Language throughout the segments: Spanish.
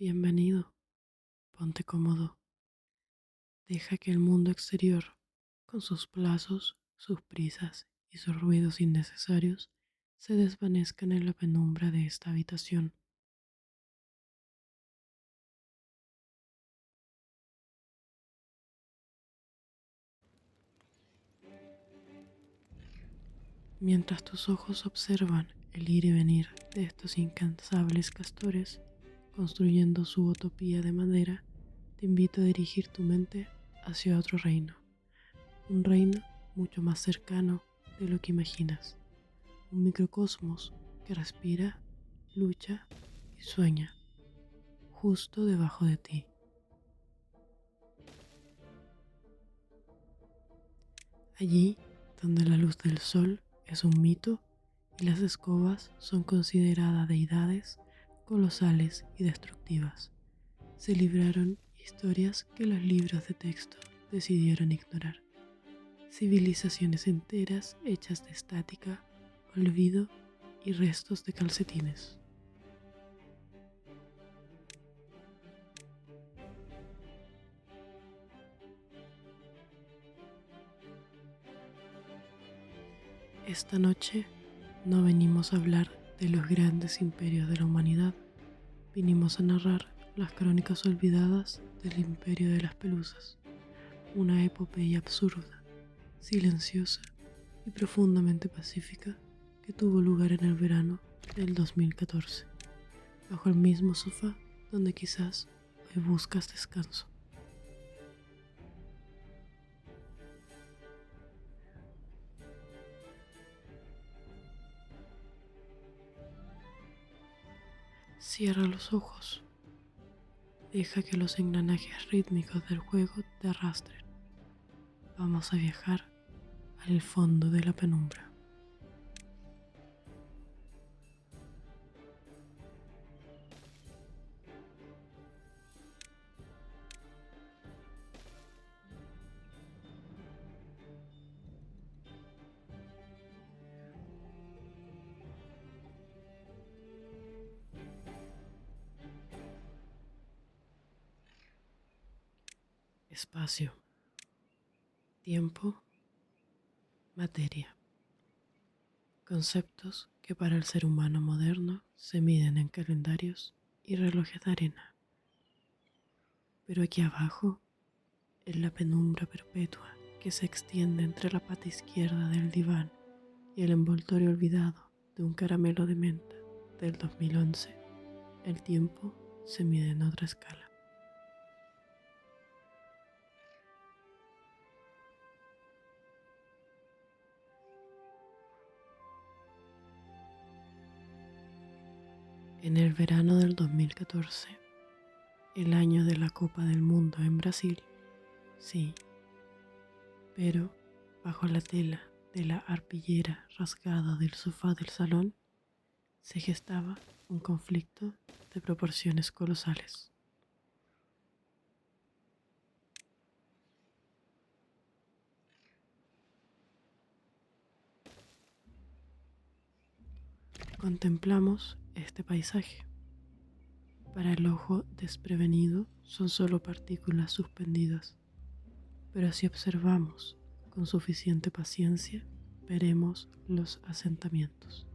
Bienvenido, ponte cómodo, deja que el mundo exterior, con sus plazos, sus prisas y sus ruidos innecesarios, se desvanezcan en la penumbra de esta habitación. Mientras tus ojos observan el ir y venir de estos incansables castores, construyendo su utopía de madera, te invito a dirigir tu mente hacia otro reino, un reino mucho más cercano de lo que imaginas, un microcosmos que respira, lucha y sueña justo debajo de ti. Allí donde la luz del sol es un mito y las escobas son consideradas deidades colosales y destructivas, se libraron historias que los libros de texto decidieron ignorar. Civilizaciones enteras hechas de estática, olvido y restos de calcetines. Esta noche no venimos a hablar de los grandes imperios de la humanidad, vinimos a narrar las crónicas olvidadas del imperio de las pelusas, una epopeya absurda, silenciosa y profundamente pacífica que tuvo lugar en el verano del 2014, bajo el mismo sofá donde quizás hoy buscas descanso. Cierra los ojos, deja que los engranajes rítmicos del juego te arrastren. Vamos a viajar al fondo de la penumbra. Espacio, tiempo, materia. Conceptos que para el ser humano moderno se miden en calendarios y relojes de arena. Pero aquí abajo, en la penumbra perpetua que se extiende entre la pata izquierda del diván y el envoltorio olvidado de un caramelo de menta del 2011, el tiempo se mide en otra escala. En el verano del 2014, el año de la Copa del Mundo en Brasil, sí, pero bajo la tela de la arpillera rasgada del sofá del salón se gestaba un conflicto de proporciones colosales. Contemplamos este paisaje. Para el ojo desprevenido son solo partículas suspendidas, pero si observamos con suficiente paciencia, veremos los asentamientos.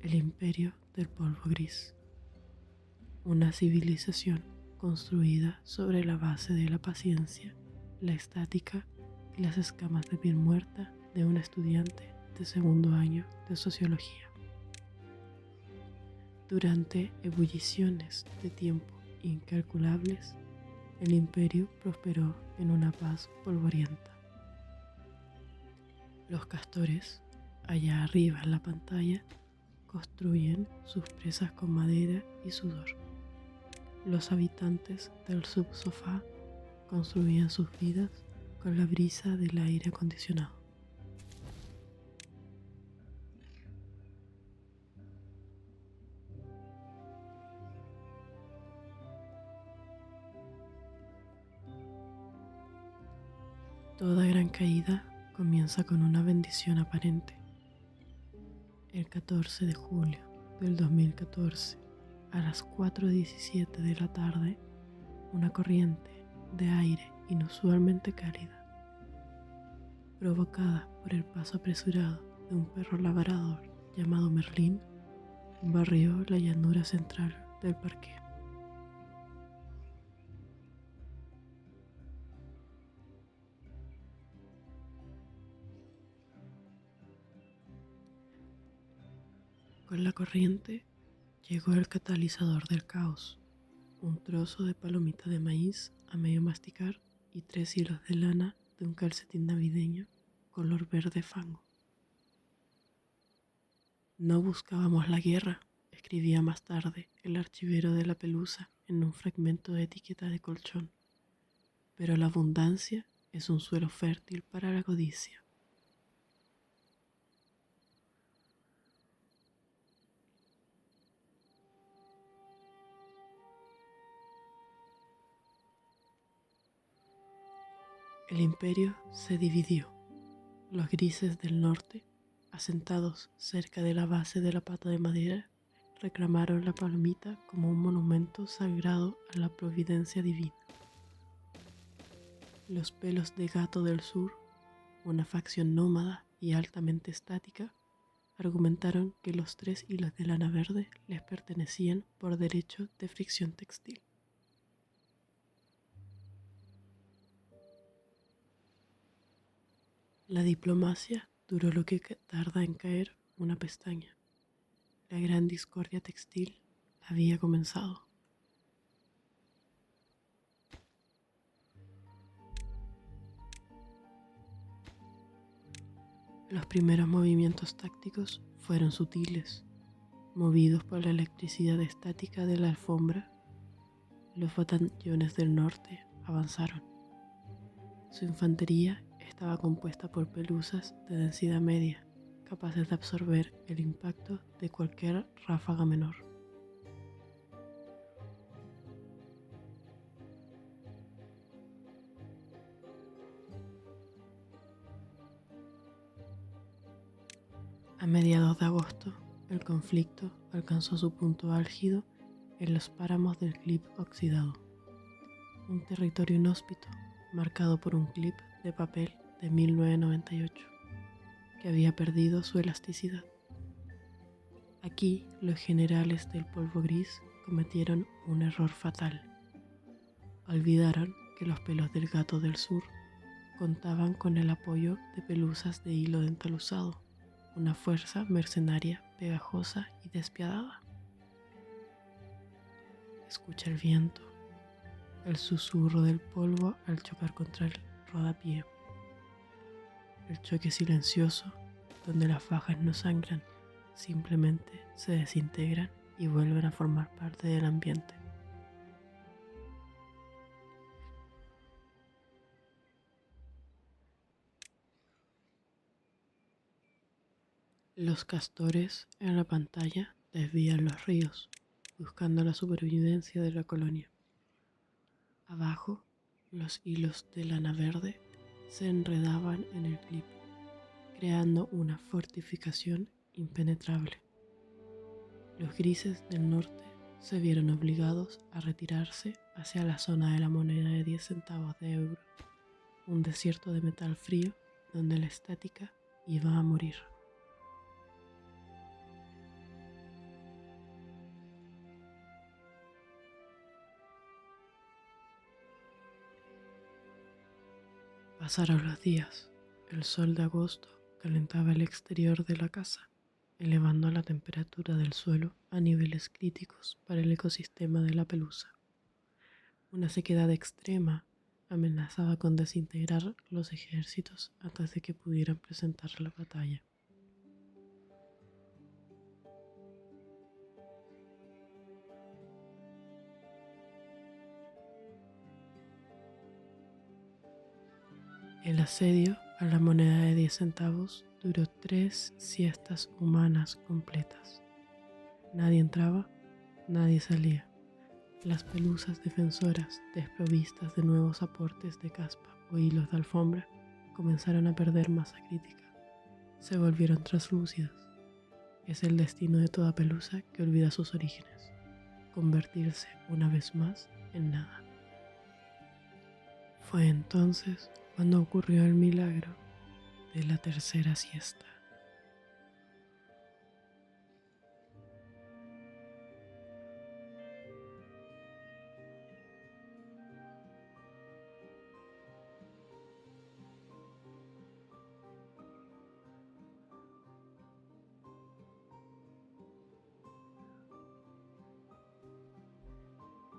El imperio del polvo gris, una civilización construida sobre la base de la paciencia, la estática y las escamas de piel muerta de un estudiante de segundo año de sociología. Durante ebulliciones de tiempo incalculables, el imperio prosperó en una paz polvorienta. Los castores, allá arriba en la pantalla, construyen sus presas con madera y sudor. Los habitantes del subsofá construían sus vidas con la brisa del aire acondicionado. Toda gran caída comienza con una bendición aparente. El 14 de julio del 2014, a las 4:17 de la tarde, una corriente de aire inusualmente cálida, provocada por el paso apresurado de un perro labrador llamado Merlín, barrió la llanura central del parque. Con la corriente llegó el catalizador del caos, un trozo de palomita de maíz a medio masticar y 3 hilos de lana de un calcetín navideño color verde fango. No buscábamos la guerra, escribía más tarde el archivero de la Pelusa en un fragmento de etiqueta de colchón, pero la abundancia es un suelo fértil para la codicia. El imperio se dividió. Los grises del norte, asentados cerca de la base de la pata de madera, reclamaron la palomita como un monumento sagrado a la providencia divina. Los pelos de gato del sur, una facción nómada y altamente estática, argumentaron que los 3 hilos de lana verde les pertenecían por derecho de fricción textil. La diplomacia duró lo que tarda en caer una pestaña. La gran discordia textil había comenzado. Los primeros movimientos tácticos fueron sutiles. Movidos por la electricidad estática de la alfombra, los batallones del norte avanzaron. Su infantería estaba compuesta por pelusas de densidad media, capaces de absorber el impacto de cualquier ráfaga menor. A mediados de agosto, el conflicto alcanzó su punto álgido en los páramos del Klip Oxidado, un territorio inhóspito marcado por un clip de papel de 1998 que había perdido su elasticidad. Aquí los generales del polvo gris cometieron un error fatal. Olvidaron que los pelos del gato del sur contaban con el apoyo de pelusas de hilo dental usado, una fuerza mercenaria pegajosa y despiadada. Escucha el viento, el susurro del polvo al chocar contra el rodapié, el choque silencioso donde las fajas no sangran, simplemente se desintegran y vuelven a formar parte del ambiente. Los castores en la pantalla desvían los ríos, buscando la supervivencia de la colonia. Abajo, los hilos de lana verde se enredaban en el clip, creando una fortificación impenetrable. Los grises del norte se vieron obligados a retirarse hacia la zona de la moneda de 10 centavos de euro, un desierto de metal frío donde la estática iba a morir. Pasaron los días. El sol de agosto calentaba el exterior de la casa, elevando la temperatura del suelo a niveles críticos para el ecosistema de la Pelusa. Una sequedad extrema amenazaba con desintegrar los ejércitos antes de que pudieran presentar la batalla. El asedio a la moneda de 10 centavos duró 3 siestas humanas completas. Nadie entraba, nadie salía. Las pelusas defensoras, desprovistas de nuevos aportes de caspa o hilos de alfombra, comenzaron a perder masa crítica. Se volvieron translúcidas. Es el destino de toda pelusa que olvida sus orígenes. convertirse una vez más en nada. Fue entonces cuando ocurrió el milagro de la tercera siesta.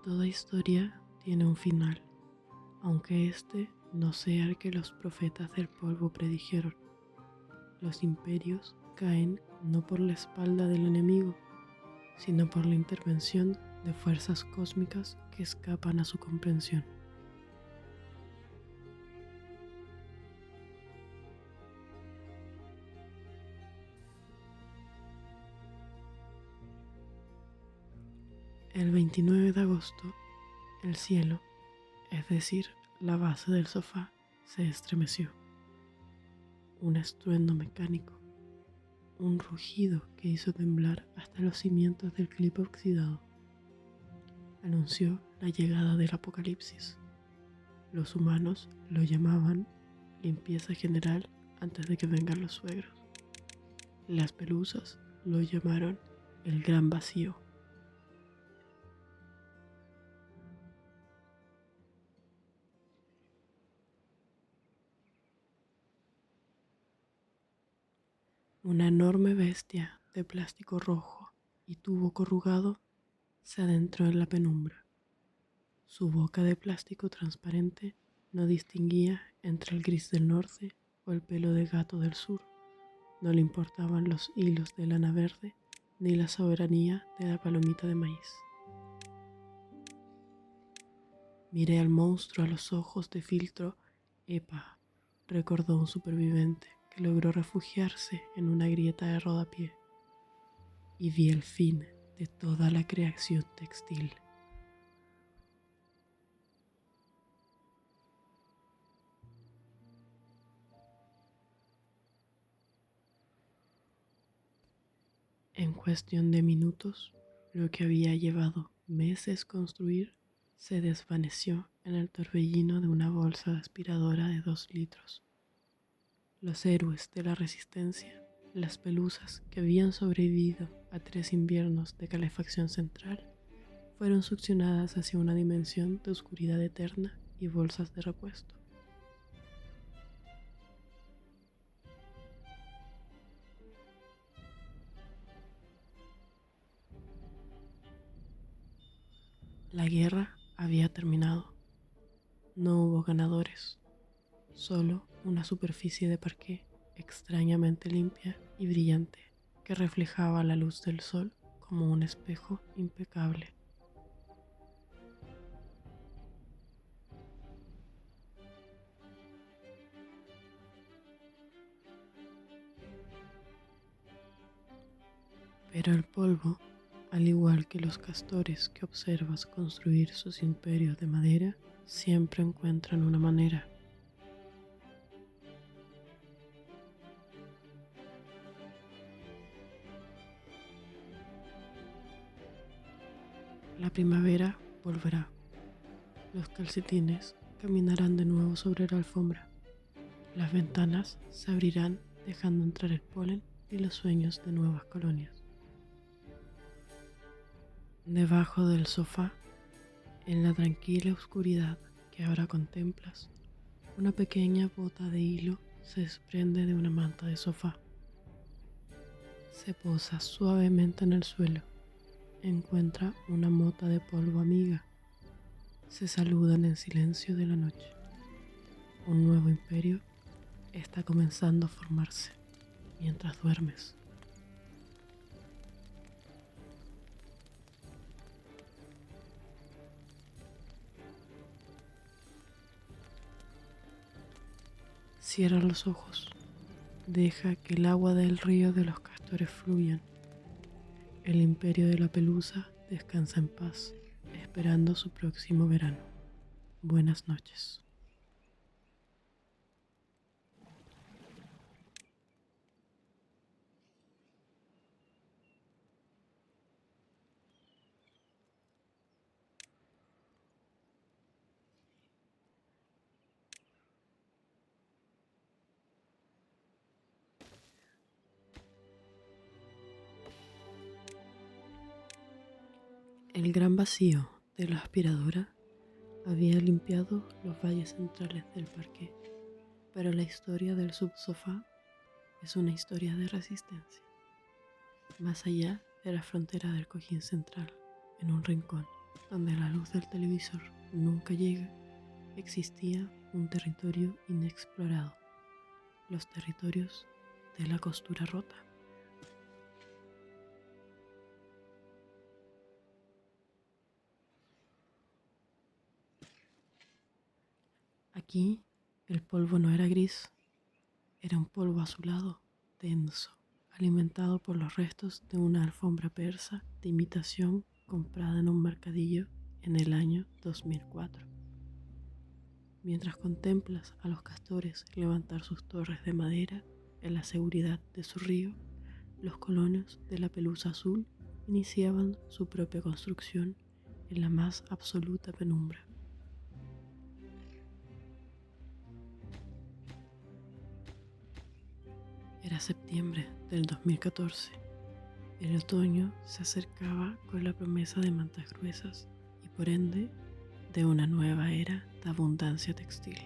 Toda historia tiene un final, aunque este no sea el que los profetas del polvo predijeron. Los imperios caen no por la espalda del enemigo, sino por la intervención de fuerzas cósmicas que escapan a su comprensión. El 29 de agosto, el cielo, es decir, la base del sofá, se estremeció. Un estruendo mecánico, un rugido que hizo temblar hasta los cimientos del clip oxidado, anunció la llegada del apocalipsis. Los humanos lo llamaban limpieza general antes de que vengan los suegros. Las pelusas lo llamaron el gran vacío. Una enorme bestia de plástico rojo y tubo corrugado se adentró en la penumbra. Su boca de plástico transparente no distinguía entre el gris del norte o el pelo de gato del sur. No le importaban los hilos de lana verde ni la soberanía de la palomita de maíz. Miré al monstruo a los ojos de filtro. Epa, recordó un superviviente que logró refugiarse en una grieta de rodapié. Y vi el fin de toda la creación textil. En cuestión de minutos, lo que había llevado meses construir se desvaneció en el torbellino de una bolsa aspiradora de 2 litros. Los héroes de la resistencia, las pelusas que habían sobrevivido a 3 inviernos de calefacción central, fueron succionadas hacia una dimensión de oscuridad eterna y bolsas de repuesto. La guerra había terminado. No hubo ganadores, solo una superficie de parqué extrañamente limpia y brillante que reflejaba la luz del sol como un espejo impecable. Pero el polvo, al igual que los castores que observas construir sus imperios de madera, siempre encuentran una manera. La primavera volverá. Los calcetines caminarán de nuevo sobre la alfombra. Las ventanas se abrirán dejando entrar el polen y los sueños de nuevas colonias. Debajo del sofá, en la tranquila oscuridad que ahora contemplas, una pequeña bota de hilo se desprende de una manta de sofá. Se posa suavemente en el suelo. Encuentra una mota de polvo amiga. Se saludan en silencio de la noche. Un nuevo imperio está comenzando a formarse mientras duermes. Cierra los ojos. Deja que el agua del río de los castores fluyan. El imperio de la pelusa descansa en paz, esperando su próximo verano. Buenas noches. El gran vacío de la aspiradora había limpiado los valles centrales del parque, pero la historia del subsofá es una historia de resistencia. Más allá de la frontera del cojín central, en un rincón donde la luz del televisor nunca llega, existía un territorio inexplorado, los territorios de la costura rota. Aquí el polvo no era gris, era un polvo azulado, denso, alimentado por los restos de una alfombra persa de imitación comprada en un mercadillo en el año 2004. Mientras contemplas a los castores levantar sus torres de madera en la seguridad de su río, los colonos de la pelusa azul iniciaban su propia construcción en la más absoluta penumbra. Era septiembre del 2014. El otoño se acercaba con la promesa de mantas gruesas y por ende de una nueva era de abundancia textil.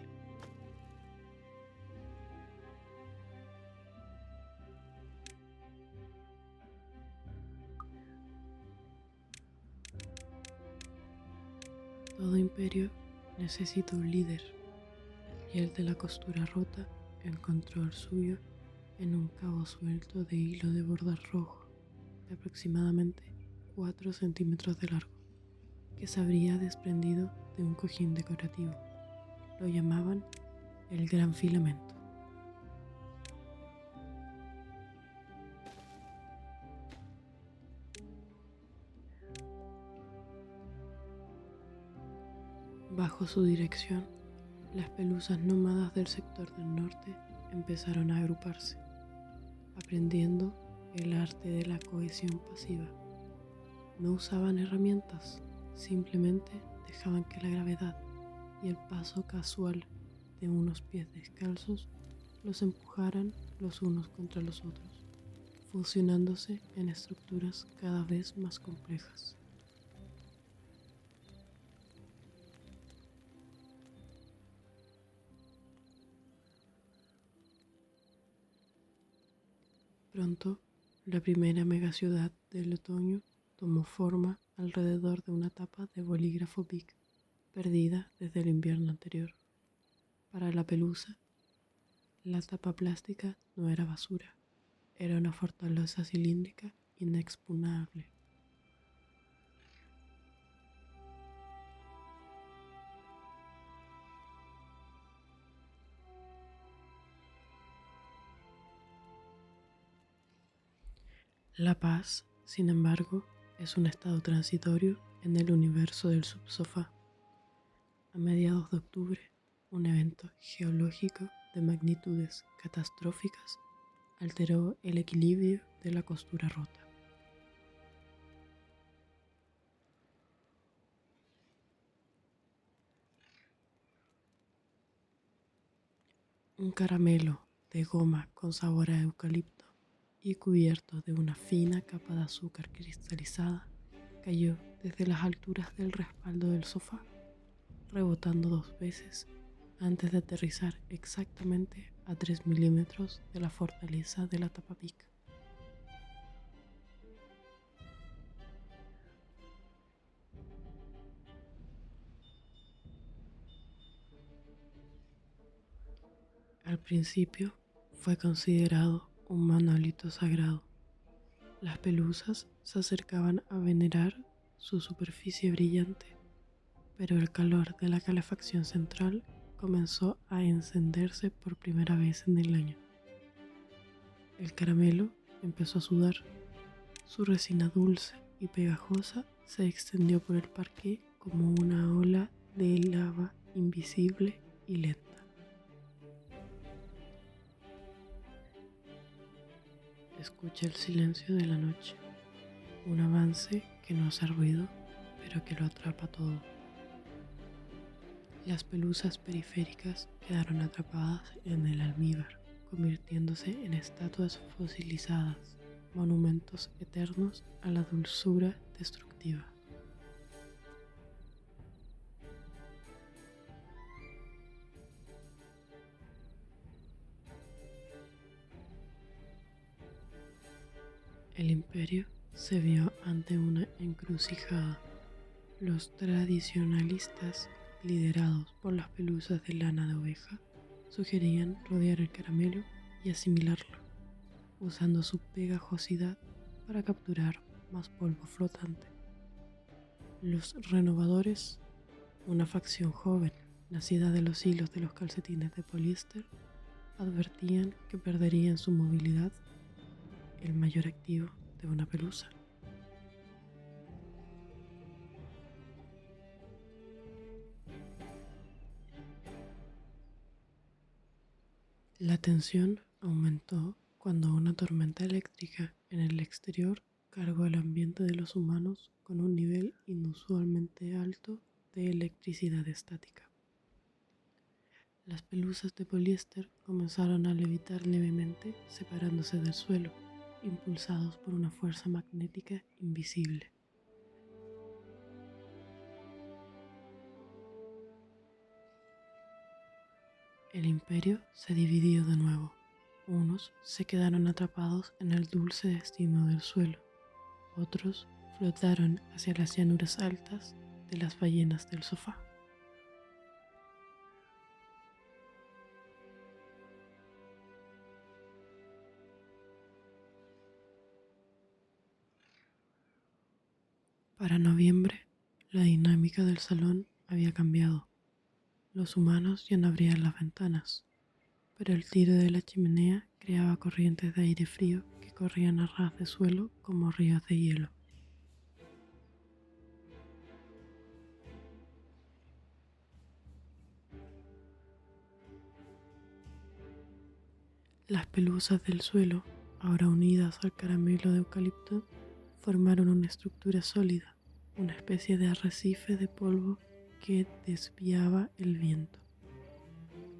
Todo imperio necesita un líder y el de la costura rota encontró el suyo en un cabo suelto de hilo de bordar rojo de aproximadamente 4 centímetros de largo que se habría desprendido de un cojín decorativo. Lo llamaban el gran filamento. Bajo su dirección, las pelusas nómadas del sector del norte empezaron a agruparse, aprendiendo el arte de la cohesión pasiva. No usaban herramientas, simplemente dejaban que la gravedad y el paso casual de unos pies descalzos los empujaran los unos contra los otros, fusionándose en estructuras cada vez más complejas. Pronto, la primera megaciudad del otoño tomó forma alrededor de una tapa de bolígrafo Bic, perdida desde el invierno anterior. Para la pelusa, la tapa plástica no era basura, era una fortaleza cilíndrica inexpugnable. La paz, sin embargo, es un estado transitorio en el universo del subsofá. A mediados de octubre, un evento geológico de magnitudes catastróficas alteró el equilibrio de la costura rota. Un caramelo de goma con sabor a eucalipto y cubierto de una fina capa de azúcar cristalizada cayó desde las alturas del respaldo del sofá, rebotando 2 veces antes de aterrizar exactamente a 3 milímetros de la fortaleza de la tapa Bic. Al principio fue considerado un monolito sagrado. Las pelusas se acercaban a venerar su superficie brillante, pero el calor de la calefacción central comenzó a encenderse por primera vez en el año. El caramelo empezó a sudar. Su resina dulce y pegajosa se extendió por el parque como una ola de lava invisible y lenta. Escucha el silencio de la noche, un avance que no hace ruido, pero que lo atrapa todo. Las pelusas periféricas quedaron atrapadas en el almíbar, convirtiéndose en estatuas fosilizadas, monumentos eternos a la dulzura destructiva. El imperio se vio ante una encrucijada. Los tradicionalistas, liderados por las pelusas de lana de oveja, sugerían rodear el caramelo y asimilarlo, usando su pegajosidad para capturar más polvo flotante. Los renovadores, una facción joven nacida de los hilos de los calcetines de poliéster, advertían que perderían su movilidad, el mayor activo de una pelusa. La tensión aumentó cuando una tormenta eléctrica en el exterior cargó el ambiente de los humanos con un nivel inusualmente alto de electricidad estática. Las pelusas de poliéster comenzaron a levitar levemente, separándose del suelo, impulsados por una fuerza magnética invisible. El imperio se dividió de nuevo. Unos se quedaron atrapados en el dulce destino del suelo. Otros flotaron hacia las llanuras altas de las ballenas del sofá. Para noviembre, la dinámica del salón había cambiado. Los humanos ya no abrían las ventanas, pero el tiro de la chimenea creaba corrientes de aire frío que corrían a ras de suelo como ríos de hielo. Las pelusas del suelo, ahora unidas al caramelo de eucalipto, formaron una estructura sólida, una especie de arrecife de polvo que desviaba el viento.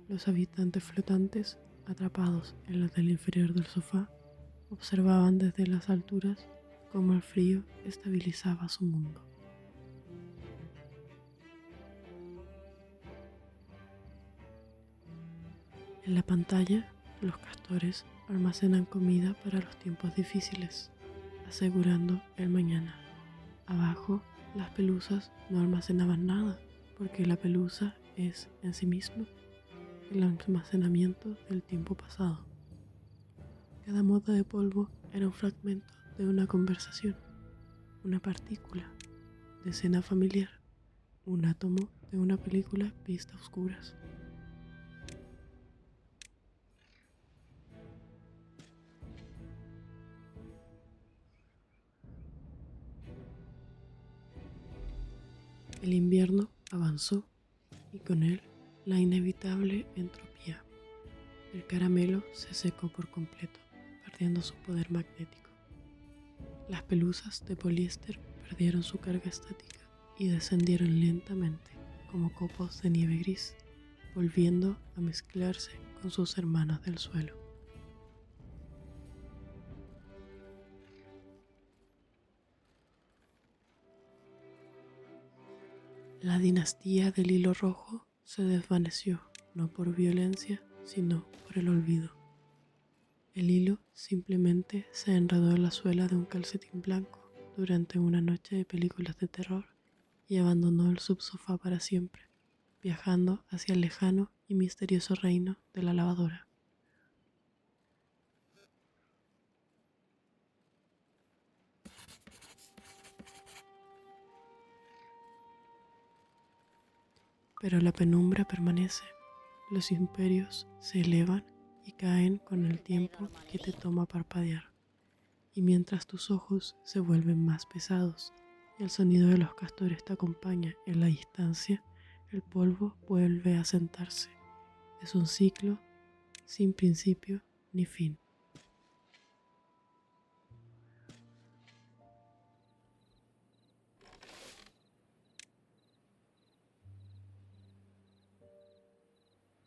Los habitantes flotantes, atrapados en la del inferior del sofá, observaban desde las alturas cómo el frío estabilizaba su mundo. En la pantalla, los castores almacenan comida para los tiempos difíciles, asegurando el mañana. Abajo, las pelusas no almacenaban nada, porque la pelusa es en sí misma el almacenamiento del tiempo pasado. Cada mota de polvo era un fragmento de una conversación, una partícula de escena familiar, un átomo de una película vista a oscuras. El invierno avanzó y con él la inevitable entropía. El caramelo se secó por completo, perdiendo su poder magnético. Las pelusas de poliéster perdieron su carga estática y descendieron lentamente como copos de nieve gris, volviendo a mezclarse con sus hermanas del suelo. La dinastía del hilo rojo se desvaneció, no por violencia, sino por el olvido. El hilo simplemente se enredó en la suela de un calcetín blanco durante una noche de películas de terror y abandonó el subsofá para siempre, viajando hacia el lejano y misterioso reino de la lavadora. Pero la penumbra permanece, los imperios se elevan y caen con el tiempo que te toma parpadear, y mientras tus ojos se vuelven más pesados y el sonido de los castores te acompaña en la distancia, el polvo vuelve a sentarse. Es un ciclo sin principio ni fin.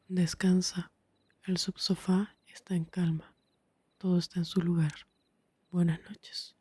Descansa, el subsofá está en calma, todo está en su lugar. Buenas noches.